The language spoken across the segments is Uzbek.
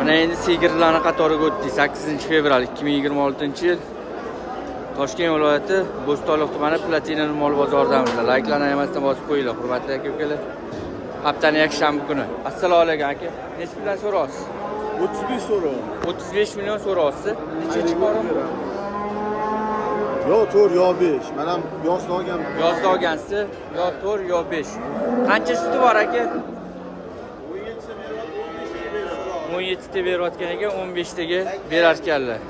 Mana endi sigirlarning qatoriga o'tdik. 8-fevral 2026-yil. Toshkent viloyati Bo'stonliq tumani Platina mol bozoridamiz. Layklarni emasdan bosib qo'yinglar, hurmatli aka-ukalar. Haftaning yakshanba kuni. Assalomu alaykum aka. Nech bilan so'raysiz? 35 so'rayman. 35 million so'raysiz. Nechinchi qorin? Yo 4 yo 5. Men ham yozda olganman. Yozda olgansiz, yo 4 yo 5. Qancha suti bor aka? 17 ta berayotgan ekan, 15 taga berar ekanlar.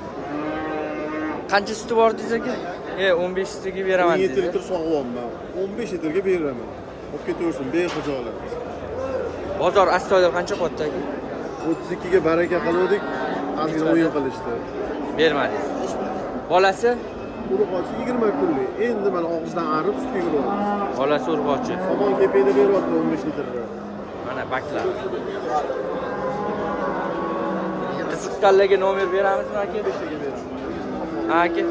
Qancha suti bor dedingiz aka? 15 taga beraman dedi. 17 litr sog'yapman. 15 litrga beraman. Olib ketaversin, bexajolat. Bozor astoydil qancha qotdi aka? 32 ga baraka qildik, ozgina o'yin qilishdi. Bermadingiz. Bolasi? Urug'ochi 20 kunlik. Endi mana og'izdan arib sutga kiryapti. Bolasi urug'ochi. Somon kepakda beryapti 15 litrga. Mana baklar. Qiziqqanlarga nomer beramizmi aka? 5 taga beraman. Aka,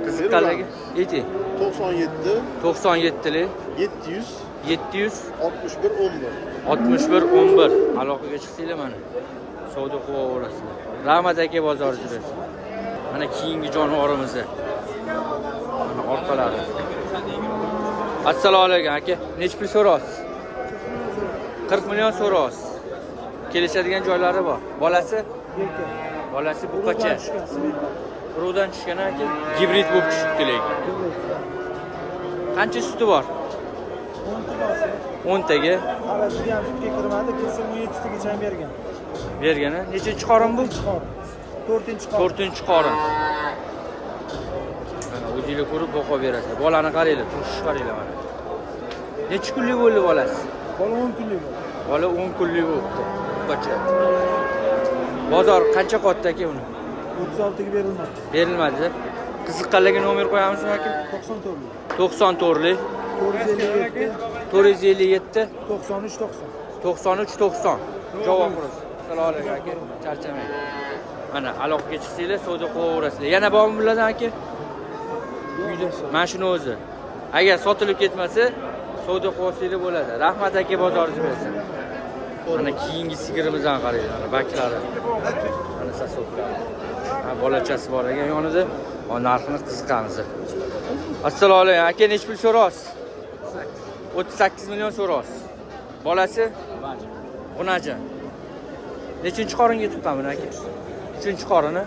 qiziqqanlarga ayting. 97 97 lik 700 700 61 11. 61 11 aloqaga chiqsanglar mana savdo qilib olasizlar. Rahmat aka, bozor jurasiz. Mana keyingi jonivorimiz. Mana orqalari. Assalomu alaykum aka. Nech pul so'raysiz? 40 million so'raysiz. Kelishadigan joylari bor. Bolasi? Bolasi buqacha. Urug'dan tushgan aka, gibrid bo'lib tushibdi lekin. Qancha suti bor? 10 taga. Hali juda ham sutga kirmadi, kirsa 17 tagacha bergan. Bergan. Nechinchi qorin bu? 4-chi qorin. 4-chi qorin. Mana o'zingizlar ko'rib boqa berasizlar. Bolani qaranglar, turishni qaranglar mana. Necha kunlik bo'ldi bolasi? Bola 10 kunlik bo'ldi. Bola 10 kunlik bo'libdi. Buqacha. Bozor qancha qotdi aka uni? 36 ga berilmadi. Berilmadi. Qiziqqanlarga nomer qo'yamizmi aka? 94 lik. 94 lik 457 457 93 90. 93 90. Javob berasiz. Assalomu alaykum aka. Charchamang. Mana aloqaga chiqsanglar, savdo qilaverasizlar. Yana bormi bulardan aka? Uyda. Mana shuni o'zi. Agar sotilib ketmasa, savdo qilsanglar bo'ladi. Rahmat aka, bozoringiz bo'lsin. Mana keyingi sigirimizdan qaranglar, mana baklari. Mana sasoqlar. Ha, bolachasi bor ekan yonida. O narxini qiziqamiz. Assalomu alaykum aka, nech pul so'raysiz? 38 million so'raysiz. Bolasi? Unaja. Nechinchi qoringa tuqqan buni aka? 3-chi qorini?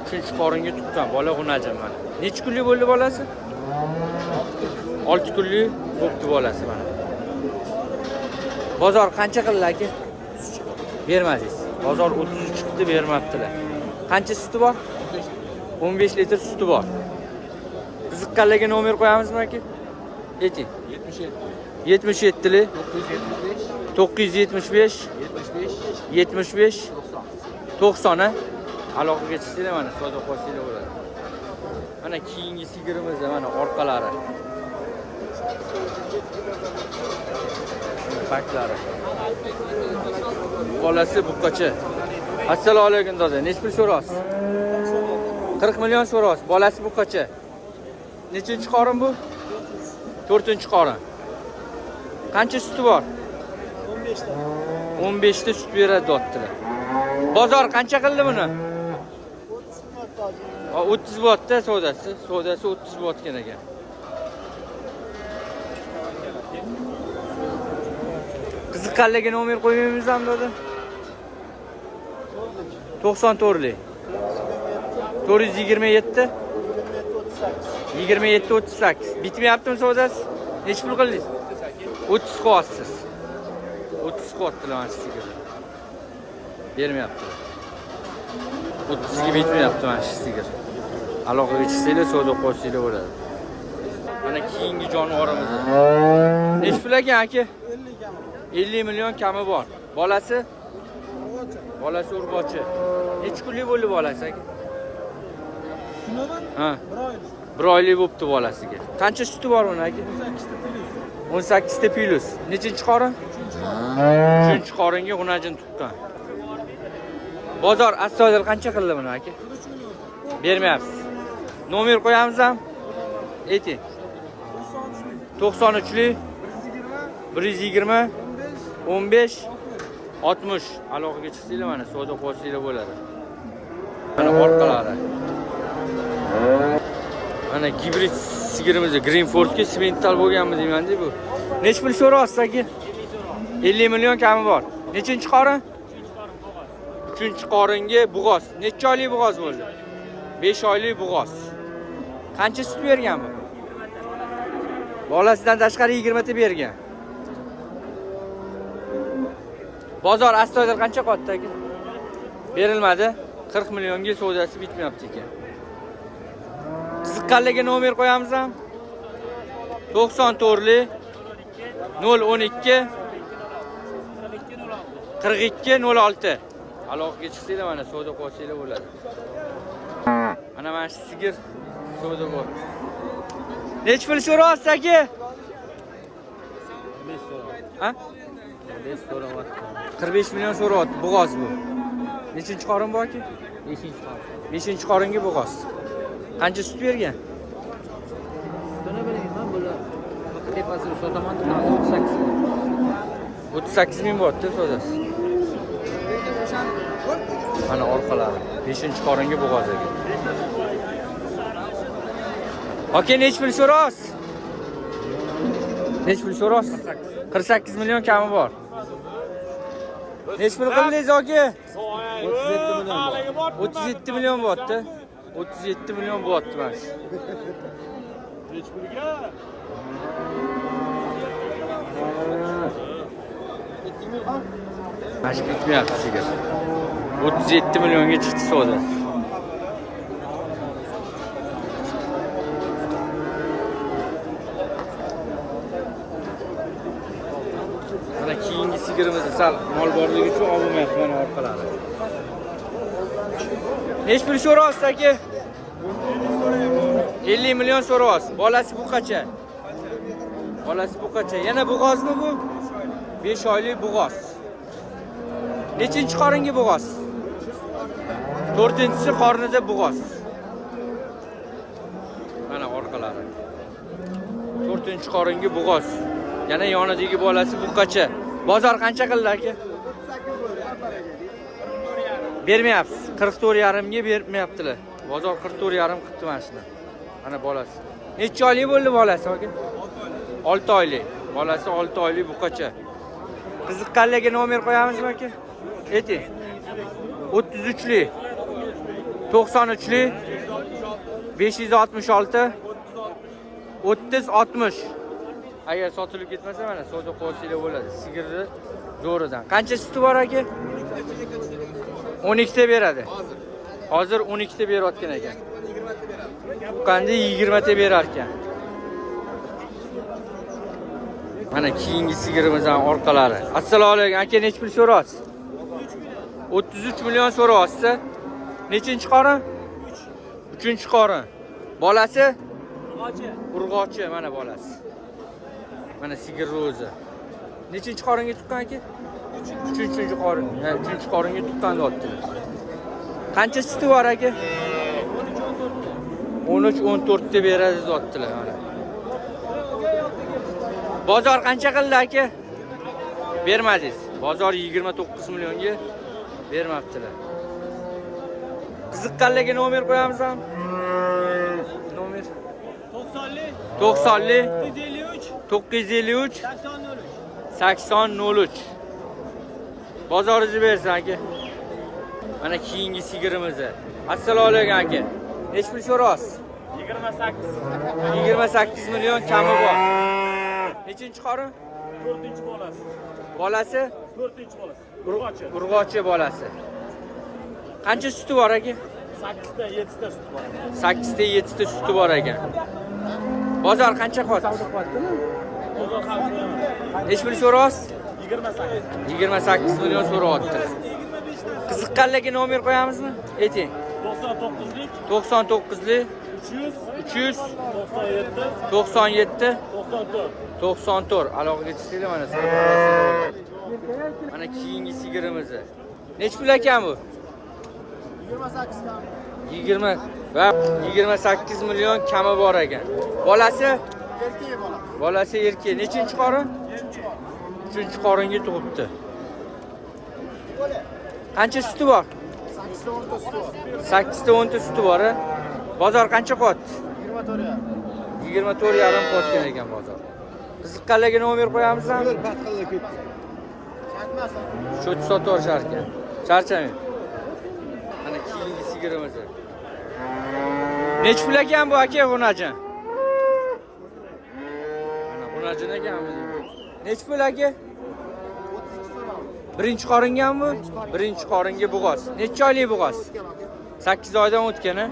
3-chi qoringa tuqqan bola unaja mana. Necha kunlik bo'ldi bolasi? 6 kunlik bo'pti bolasi mana. Bozor qancha qildi aka? Bermadingiz. Bozor 30 chiqdi, bermabdilar. Qancha suti bor? 15 litr suti bor. Qiziqqanlarga nomer qo'yamizmi aka? Ayting. 77 lik 975 75 90 aloqaga chiqsanglar mana savdo qilsanglar bo'ladi. Mana keyingi sigirimiz mana orqalari. Baklari. Bolasi buqacha. Assalomu alaykum doda. Nech pul so'raysiz? 40 million so'raysiz. Bolasi buqacha. Nechinchi qorin bu? 4-chi qorin. Qancha suti bor? 15 ta. 15 ta sut beradi dotdilar. Bozor qancha qildi buni? 30 bo'tda savdosi. Savdosi 30 bo'tgan ekan. Qiziqqanlarga nomer qo'ymaymizmi dedi? 94 lik 427 27 38. Bitmayaptimi savdosi? Nech pul qildingiz? 30 qilyapsiz. 30 qilyaptilar mana shu sigir. Bermayapti. 30 ga bitmayapti mana shu sigir. Aloqaga chiqsanglar, savdo qilsanglar bo'ladi. Mana keyingi jonivorimiz. Nech pul ekan aka? 50 million kami bor. Bolasi? Bolasi urg'ochi. Necha kunlik bo'ldi bolasi aka? Ha. 1 oylik bo'pti bolasiga. Qancha suti bor uni aka? 18 ta plus. Nechinchi qorin? 3-chi qoringa g'unajin tuqqan. Bozor astoydil qancha qildi buni aka? Bermayapsiz. Nomer qo'yamizmi? Ayting. 93 lik 120 15 60 aloqaga chiqsanglar mana savdo qilsanglar bo'ladi. Mana orqalari. Mana gibrid sigirimiz Greenfordga simental bo'lganmi deyman-da bu. Nech pul so'rayapsiz aka? 50 million kami bor. Nechinchi qorin? 3-chi qoringa bug'oz. Necha oylik bug'oz bo'ldi? 5 oylik bug'oz. Qancha sut bergan bu? Bolasidan tashqari 20 ta bergan. Bozor astoydil qancha qotdi aka? Berilmadi. 40 millionga savdosi bitmayapti ekan. Qiziqqanlarga nomer qo'yamiz ham. 94li 012 42 06. Aloqaga chiqsanglar mana savdo qilsanglar bo'ladi. Mana shu sigir savdo bor. Nech pul so'rayapsiz aka? 5 so'rayapti. Ha? 5 so'rayapti. 45 million so'rayapti. Bug'oz bu. Nechinchi qorin bu aka? 5-chi qorin. 5-chi qoringa bug'oz. Qancha sut bergan? Buni bilmayman, bular tepasini sotaman deb 38. 38 ming bo'pti savdosi. Mana orqalari 5-chi qoringa bug'oz ekan. Aka nech pul so'rayapsiz? Nech pul so'rayapsiz? 48 million kami bor. Nech pul qildingiz aka? 37 million bo'pti. 37 million bo'pti mana shu. Nech pulga? Mana shu bitmayapti sigir. 37 millionga chiqdi savdosi. Mana keyingi sigirimizda sal mol borligi uchun olmayapti mana orqalari. Nech pul so'rayapsiz aka? 50 million so'rayapsiz. Bolasi bu qancha? Bolasi bu qancha? Yana bug'ozmi bu? 5 oylik bug'oz. Nechinchi qoringa bug'oz? 4-chi qornida bug'oz. Mana orqalari. 4-chi qoringa bug'oz. Yana yonidagi bolasi bu qancha? Bozor qancha qildi aka? Bermayapsiz. 44,5 ga bermayaptilar. Bozor 44,5 qildi mana shuni. Mana bolasi. Necha oylik bo'ldi bolasi aka? 6 oylik. Bolasi 6 oylik bu qancha? Qiziqqanlarga nomer qo'yamizmi aka? Ayting. 33li 93li 566 30-60. Agar sotilib ketmasa mana savdo qilsanglar bo'ladi. Sigirni zo'ridan. Qancha suti bor aka? 12 ta beradi. Hozir 12 ta berayotgan ekan. Qanday 20 ta berar ekan. Mana keyingi sigirimizdan orqalari. Assalomu alaykum. Aka nech pul so'rayapsiz? 33 million so'rayapsiz. Nechinchi qorin? 3-chi qorin. Bolasi? Urg'ochi mana bolasi. Mana sigir ro'zi. Nechinchi qoringa tuqqan aka? 3-chi qorin. 3-chi qoringa tuqqan deyaptilar. Qancha suti bor aka? 13-14 ta beradi deyaptilar mana. Bozor qancha qildi aka? Bermadingiz. Bozor 29 millionga bermabdilar. Qiziqqanlarga nomer qo'yamiz ham. Nomer 90li 953 8003. Bozoringizni bersin aka. Mana keyingi sigirimiz. Assalomu alaykum aka. Nech pul so'rayapsiz? 28 million kami bor. Nechinchi qorin? 4-chi bolasi. Bolasi? 4-chi bolasi. Urg'ochi bolasi. Qancha suti bor aka? 8 ta 7 ta suti bor. 8 ta 7 ta suti bor ekan. Bozor qancha qoldi? Bozor ham so'rayman. Nech pul so'rayapsiz? 28. 28 million so'rayapti. Qiziqqanlarga nomer qo'yamizmi? Ayting. 99lik 99lik 300 97 94. 94. Aloqaga chiqsanglar mana shu. Mana keyingi sigirimiz. Nech pul ekan bu? 28 kam. 20 va 28 million kami bor ekan. Bolasi? Erkak bola. Bolasi erkak. Nechinchi qorin? 3-chi qoringa tug'ibdi. Qancha suti bor? 8 ta 10 ta suti bor. Bozor qancha qilyapti? 24 yarim qilayotgan ekan bozor. Qiziqqanlarga nomer qo'yamizmi? Shu sotishar ekan. Charchamang. Mana keyingi sigirimiz. Nech pul ekan bu aka g'unajin? Mana g'unajin ekanmi? Nech pul aka? Birinchi qoringanmi? Birinchi qoringa bug'oz. Necha oylik bug'oz? 8 oydan o'tgan-a.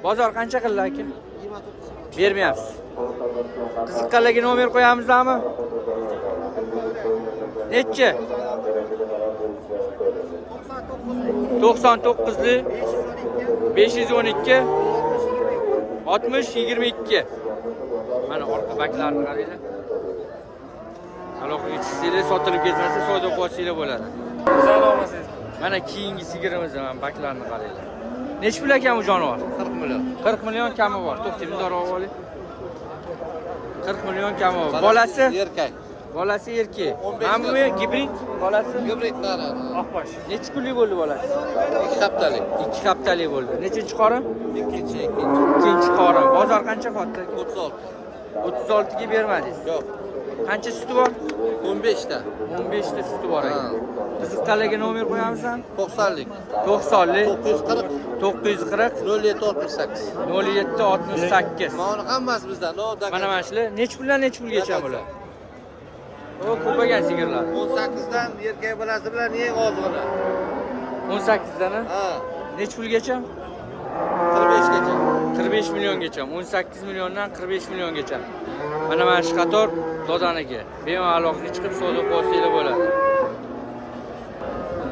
Bozor qancha qildi aka? Bermayapsiz. Qiziqqanlarga nomer qo'yamizmi? Necha? 99li 512 60 22. Mana orqa baklarini qaranglar. Aloqaga chiqsanglar, sotilib ketmasa, savdo qilsanglar bo'ladi. Mana keyingi sigirimiz ham baklarini qaranglar. Nech pul ekan bu jonivor? 40 million. 40 million kami bor. To'xtaymiz, zarov oling. 40 million kami bor. Bolasi? Erkak. Bolasi erkak. Mana bu gibrid bolasi? Gibrid narani. Oqbosh. Necha kunlik bo'ldi bolasi? 2 haftalik. 2 haftalik bo'ldi. Nechinchi qorin? Ikkinchi. Ikkinchi qorin. Bozor qancha qotdi? 36. 36 ga bermadingiz. Yo'q. Qancha suti bor? 15 ta. 15 ta suti bor ekan. Qiziqqanlarga nomer qo'yamizmi? 90lik. 90lik 940 940 0768. 0768. Mana hammasi bizdan. Mana shular nech puldan nech pulgacha bular? O ko'paygan sigirlar. 18 dan erkak bolasi bilan eng ozg'ini. 18 dan Ha. nech pulgacha? 45 gacha. 45 milliongacha. 18 milliondan 45 milliongacha. Mana shu qator dodaniki. Bemalol chiqib savdo qilsanglar bo'ladi.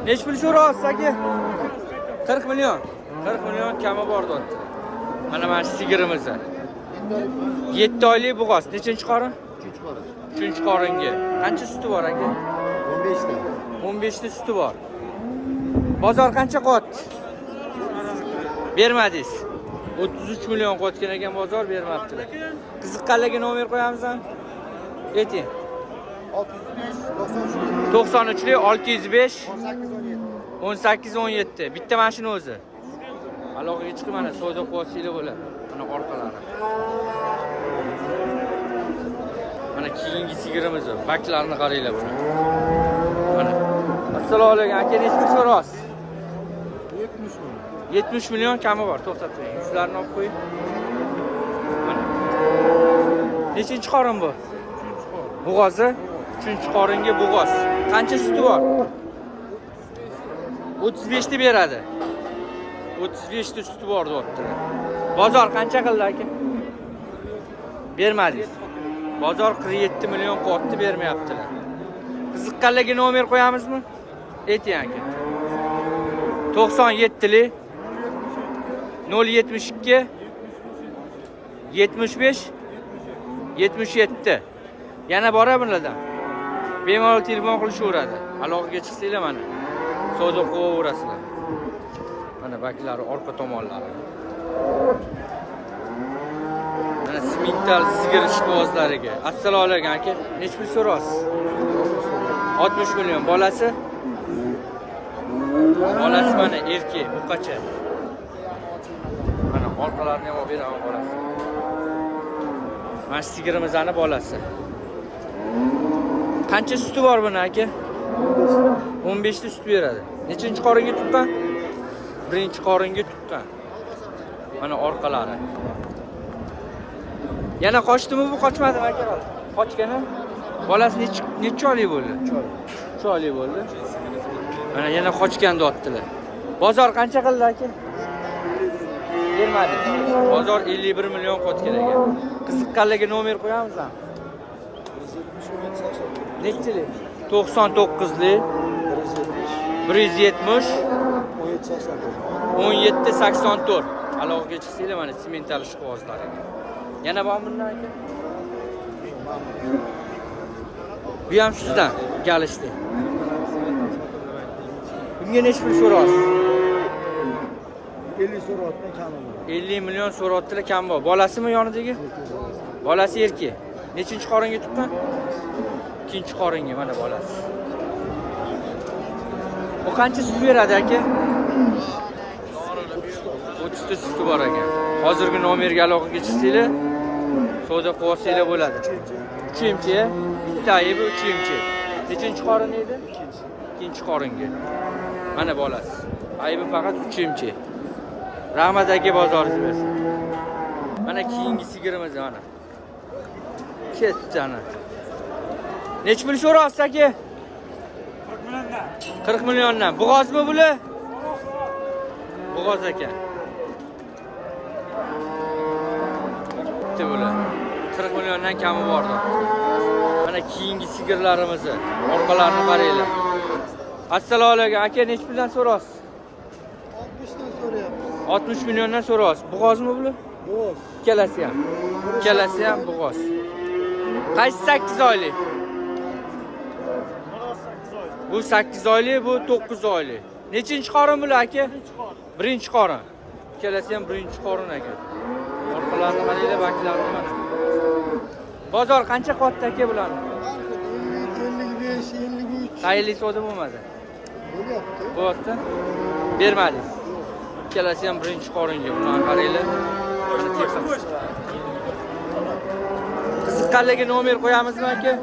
Nech pul so'rayapsiz aka? 40 million. 40 million kami bor deyapti. Mana shu sigirimiz. 7 oylik bug'oz. Nechinchi qorin? 3 qorin. 3-chi qoringa. Qancha suti bor aka? 15 ta. 15 ta suti bor. Bozor qancha qilyapti? Bermadingiz. 33 million qilayotgan ekan bozor, bermabdilar. Qiziqqanlarga nomer qo'yamizmi? Ayting. 93li 605 18 17. Bitta mashina o'zi. Aloqaga chiqib mana savdo qilsanglar bo'ladi. Mana orqalari. Mana keyingi sigirimiz bor. Baklarini qaranglar buni. Mana. Assalomu alaykum. Aka nech pul so'rayapsiz? 70 million. 70 million kami bor. To'xtatib qo'ying. Yuzlarini olib qo'ying. Mana. Nechinchi qorin bu? Bug'ozi? 3-chi qoringa bug'oz. Qancha suti bor? 35 ta beradi. 35 ta suti bor deyaptilar. Bozor qancha qildi aka? Bermadingiz. Bozor 47 million qilyapti, bermayaptilar. Qiziqqanlarga nomer qo'yamizmi? Ayting aka. 97li 072 75 77. Yana bora bulardan. Bemalol telefon qilishaveradi. Aloqaga chiqsanglar mana. Savdo qilaverasizlar. Mana baklari orqa tomonlari. Mana simental sigir ishqibozlariga. Assalomu alaykum aka. Nech pul so'raysiz? 60 million. Bolasi? Bolasi mana erkak, buqacha. Mana orqalarini ham olib beraman bolasi. Mana sigirimizning bolasi. Qancha suti bor buni aka? 15 ta sut beradi. Nechinchi qoringa tuqqan? Birinchi qoringa tuqqan. Mana orqalari. Yana qochdimi bu, qochmadimi aka? Qochgani? Bolasi necha oylik bo'ldi? 3 oylik bo'ldi. Mana yana qochgan deyaptilar. Bozor qancha qildi aka? Bermadi. Bozor 51 million qotgan ekan. Qiziqqanlarga nomer qo'yamizmi? Nechili? 99li 170 1784. Aloqaga chiqsanglar mana simental ishqibozlari. Yana bormi bundan aka? Bu ham sizdan galishdi. Bunga nech pul so'raysiz? 50 so'rayapti kami bor. 50 million so'rayaptilar, kam bor. Bolasimi yonidagi? Bolasi erkak. Nechinchi qoringa tuqqan? Ikkinchi qoringa mana bolasi. Bu qancha sut beradi aka? 30 ta suti bor ekan. Hozirgi nomerga aloqaga chiqsanglar, savdo qilib olsanglar bo'ladi. 3 emchi, bitta aybi 3 emchi. Nechinchi qorin edi? Ikkinchi qoringa. Mana bolasi. Aybi faqat 3 emchi. Rahmat aka, bozoringiz bersin. Mana keyingi sigirimiz mana. Ketdi ana. Nech pul so'rayapsiz aka? 40 milliondan. Bo'g'ozmi bular? Bo'g'oz ekan. Bitta bular. 40 milliondan kami bordi. Mana keyingi sigirlarimizni, orqalarini qaranglar. Assalomu alaykum aka, nech puldan so'rayapsiz? 60 dan so'rayapmiz. 60 milliondan so'rayapsiz. Bo'g'ozmi bular? Bo'g'oz. Ikkalasi ham. Ikkalasi ham bo'g'oz. Qaysi 8 oylik? Bu 8 oylik, bu 9 oylik. Nechinchi qorin bular aka? Birinchi qorin. Ikkalasi ham birinchi qorin ekan. Orqalarini qaranglar, baklarini mana. Bozor qancha qotdi aka bularni? 55, 53 Qayerlik savdo bo'lmadi? bo'lyapti. Bo'pti. Bermadingiz. Ikkalasi ham birinchi qoringa. Bularni qaranglar. Qiziqqanlarga nomer qo'yamizmi aka?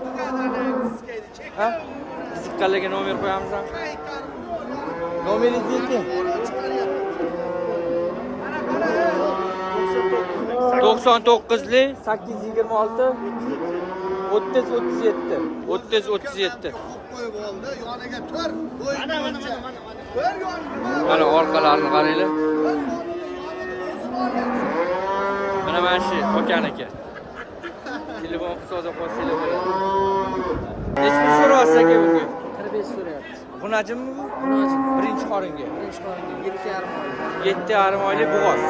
Ha? Qiziqqanlarga nomer qo'yamizmi? Nomeringizni ayting. 99lik 826 30 37 30 37. Yoniga tur. Mana orqalarini qaranglar. Mana shu Okan aka. Telefon hisobida qolsanglar bo'ladi. Nech pul so'rayapsiz aka bunga? 45 so'rayapti. Bu najmmi bu? Bunajim. Birinchi qoringa. Birinchi qoringa 7,5 oy. 7,5 oylik bo'g'oz.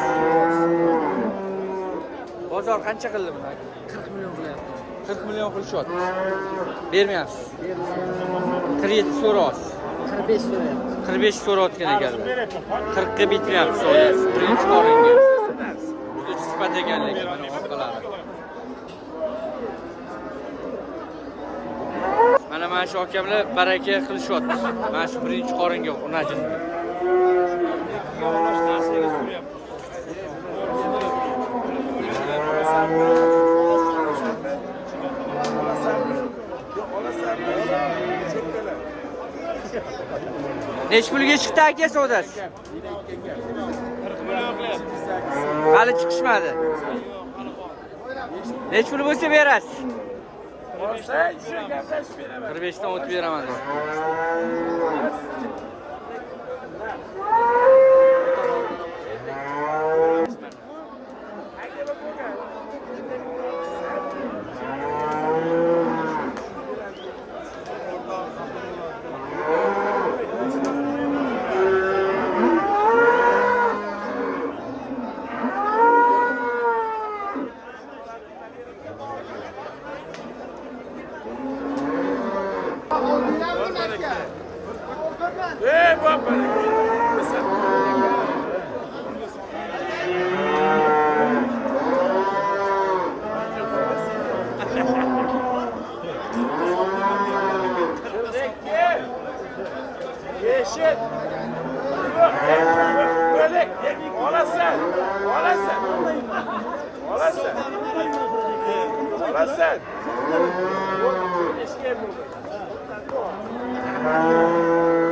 Bozor qancha qildi buni aka? 40 million qilyapti. 40 million qilishyapti. Bermayapsiz. Bermayapti. 47 so'rayapsiz. 45 so'rayapti. 45 so'rayotgan ekanlar. 40 ga bitmayapti so'rayapsiz. Birinchi qoringa. Juda sifat ekanligi mana orqalari. Mana shu akamlar baraka qilishyapti. Mana shu birinchi qoringa unajimni. Nech pulga chiqdi aka savdosi? 40 million qilyapti. Hali chiqishmadi. Nech pul bo'lsa berasiz? 45 dan o'tib beraman.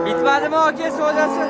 Bitmadimi aka savdosi?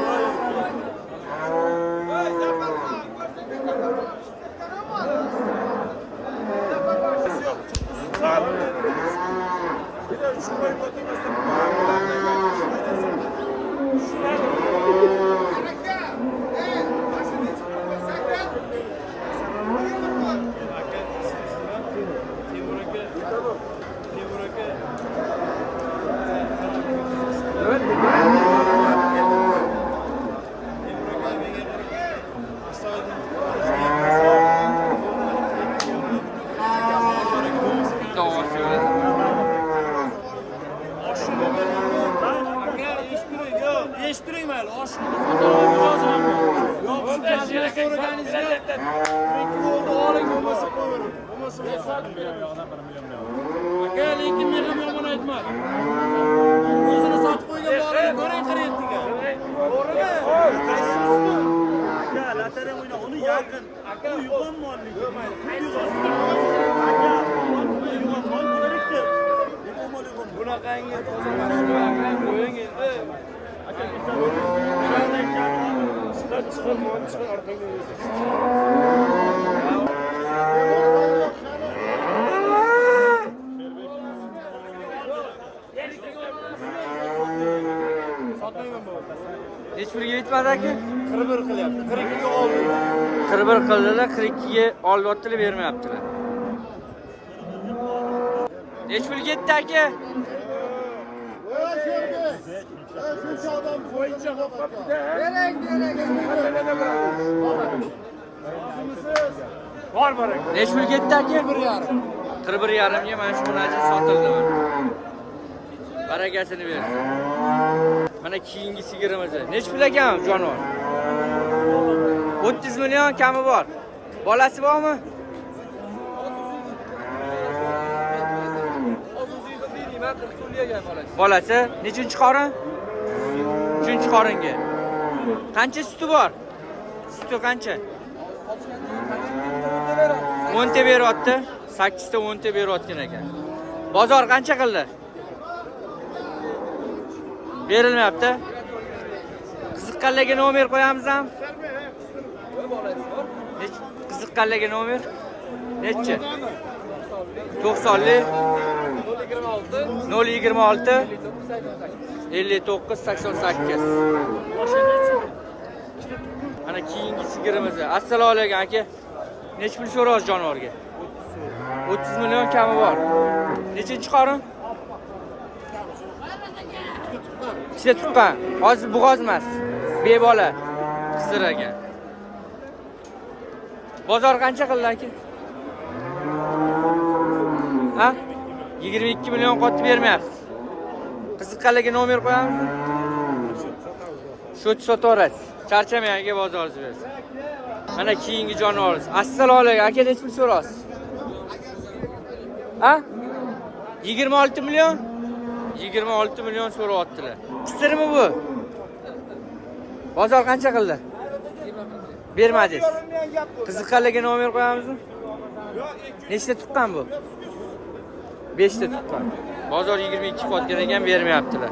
Aka, lekin men ham yomon aytmadim. O'zini sotib qo'ygan bolani ko'ring, qarayapti. Ertadan oyna onu yakın. Bu yuvan molli. Yuvan mol kerakdir. Bunaqangi qo'ying endi. Aka chiqar orqangga Hech biriga yetmadi aka. 41 qilyapti. 42 ga oldi. 41 qildilar, 42 ga olyaptilar, bermayaptilar. Hech biriga yetdi aka. Bor aka. Hech biriga yetdi aka. 41,5 ga mana shu najis sotildi mana. Barakasini bersin. Mana keyingi sigirimiz. Nech pul ekan jonivor? 30 million kami bor. Bolasi bormi? Bolasi nechinchi qorin? 3-chi qoringa. Qancha suti bor? Suti qancha? 10 ta beryapti. 8 ta 10 ta beryapti ekan. Bozor qancha qildi? Berilmayapti. Qiziqqanlarga nomer qo'yamizmi? Qiziqqanlarga nomer nechi? 90li 026 59 88. Mana keyingi sigirimiz. Assalomu alaykum aka. Nech pul so'raysiz jonivorga? 30 million kami bor. Nechinchi qorin? Ichida tuqqan. Hozir bo'g'oz emas. Bebola. Qisir ekan. Bozor qancha qildi aka? Ha? 22 million qotib bermayapsiz. Qiziqqanlarga nomer qo'yamizmi? Shu sotaverasiz. Charchamang aka, bozoringiz bersin. Mana keyingi jonivorimiz. Assalomu alaykum aka, nech pul so'rasiz? Ha? 26 million? 26 million so'rayaptilar. Qisirmi bu? Bozor qancha qildi? Bermadingiz. Qiziqqanlarga nomer qo'yamizmi? Nechta tuqqan bu? 5 ta tuqqan. Bozor 22 qotgan ekan, bermayaptilar.